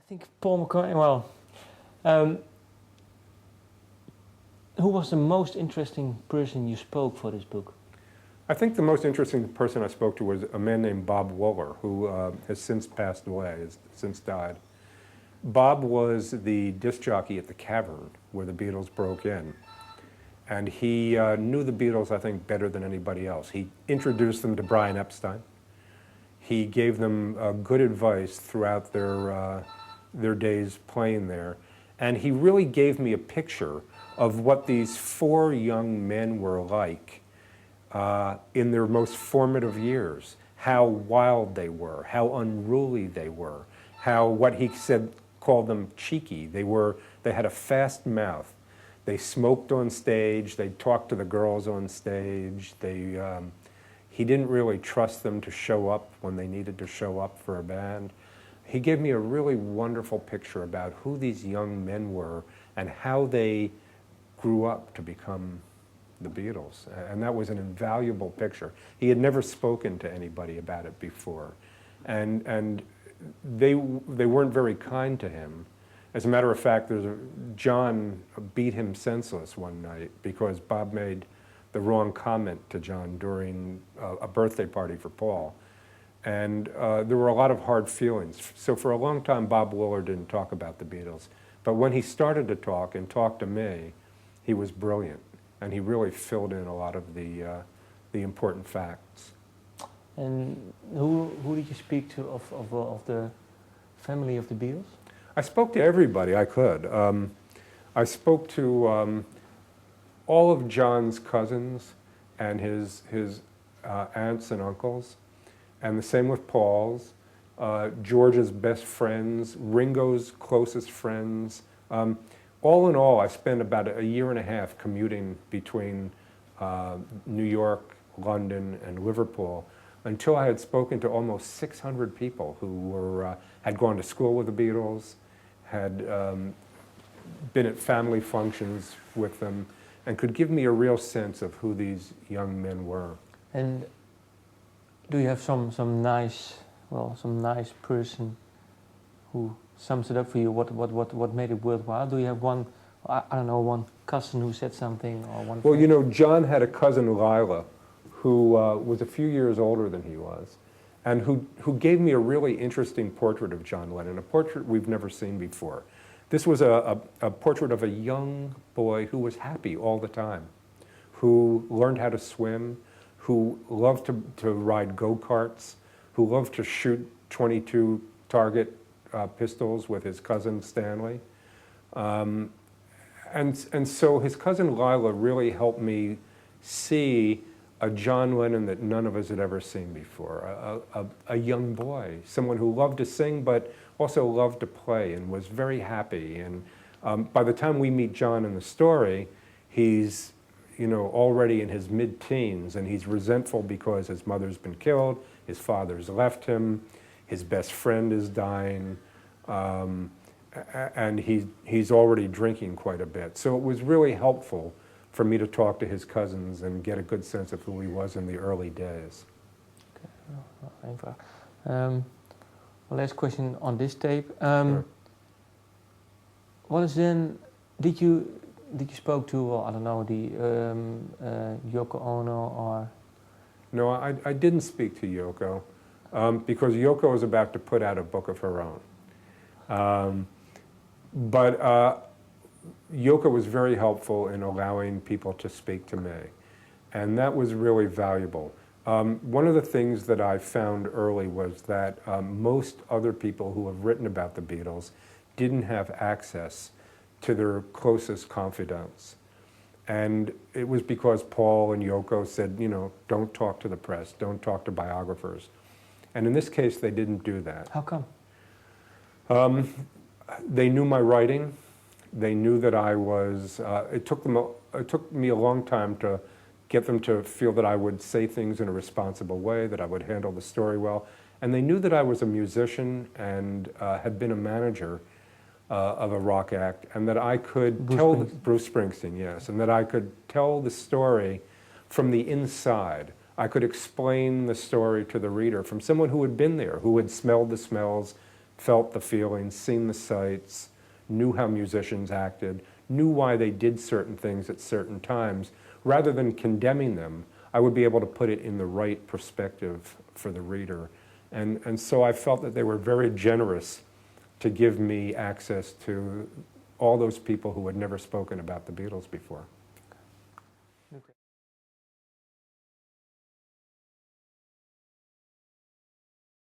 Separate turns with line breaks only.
think Paul McCartney, well, um, who was the most interesting person you spoke for this book?
I think the most interesting person I spoke to was a man named Bob Wooler, who has since passed away, has since died. Bob was the disc jockey at the Cavern where the Beatles broke in. And he knew the Beatles, I think, better than anybody else. He introduced them to Brian Epstein. He gave them good advice throughout their days playing there. And he really gave me a picture of what these four young men were like in their most formative years, how wild they were, how unruly they were, how what he said called them cheeky. They had a fast mouth. They smoked on stage. They talked to the girls on stage. He didn't really trust them to show up when they needed to show up for a band. He gave me a really wonderful picture about who these young men were and how they grew up to become the Beatles. And that was an invaluable picture. He had never spoken to anybody about it before. And they weren't very kind to him. As a matter of fact, John beat him senseless one night because Bob made the wrong comment to John during a birthday party for Paul. And there were a lot of hard feelings. So for a long time, Bob Wooler didn't talk about the Beatles. But when he started to talk and talk to me, he was brilliant. And he really filled in a lot of the important facts.
And who did you speak to of the family of the Beatles?
I spoke to everybody I could. I spoke to all of John's cousins and his aunts and uncles, and the same with Paul's, George's best friends, Ringo's closest friends. All in all, I spent about a year and a half commuting between New York, London, and Liverpool until I had spoken to almost 600 people who had gone to school with the Beatles, had been at family functions with them, and could give me a real sense of who these young men were.
And do you have some nice person who sums it up for you? What made it worthwhile? Do you have one? I don't know, one cousin who said something, or one?
Well, you know, John had a cousin, Lila, who was a few years older than he was, and who gave me a really interesting portrait of John Lennon, a portrait we've never seen before. This was a portrait of a young boy who was happy all the time, who learned how to swim, who loved to ride go-karts, who loved to shoot .22 target pistols with his cousin Stanley. And so his cousin Lila really helped me see a John Lennon that none of us had ever seen before, a young boy, someone who loved to sing but also loved to play and was very happy. And by the time we meet John in the story, he's already in his mid-teens, and he's resentful because his mother's been killed, his father's left him, his best friend is dying, and he's already drinking quite a bit. So it was really helpful for me to talk to his cousins and get a good sense of who he was in the early days.
Okay. Last question on this tape.
Sure.
What is then? Did you spoke to? Well, I don't know, the Yoko Ono or?
No, I didn't speak to Yoko because Yoko is about to put out a book of her own. But Yoko was very helpful in allowing people to speak to me, and that was really valuable. One of the things that I found early was that most other people who have written about the Beatles didn't have access to their closest confidants. And it was because Paul and Yoko said, don't talk to the press, don't talk to biographers. And in this case, they didn't do that.
How come?
They knew my writing. They knew that I was, it took me a long time to get them to feel that I would say things in a responsible way, that I would handle the story well. And they knew that I was a musician and had been a manager of a rock act, and that I could Bruce Springsteen, yes, and that I could tell the story from the inside. I could explain the story to the reader from someone who had been there, who had smelled the smells, felt the feelings, seen the sights, knew how musicians acted, knew why they did certain things at certain times, rather than condemning them, I would be able to put it in the right perspective for the reader. And so I felt that they were very generous to give me access to all those people who had never spoken about the Beatles before.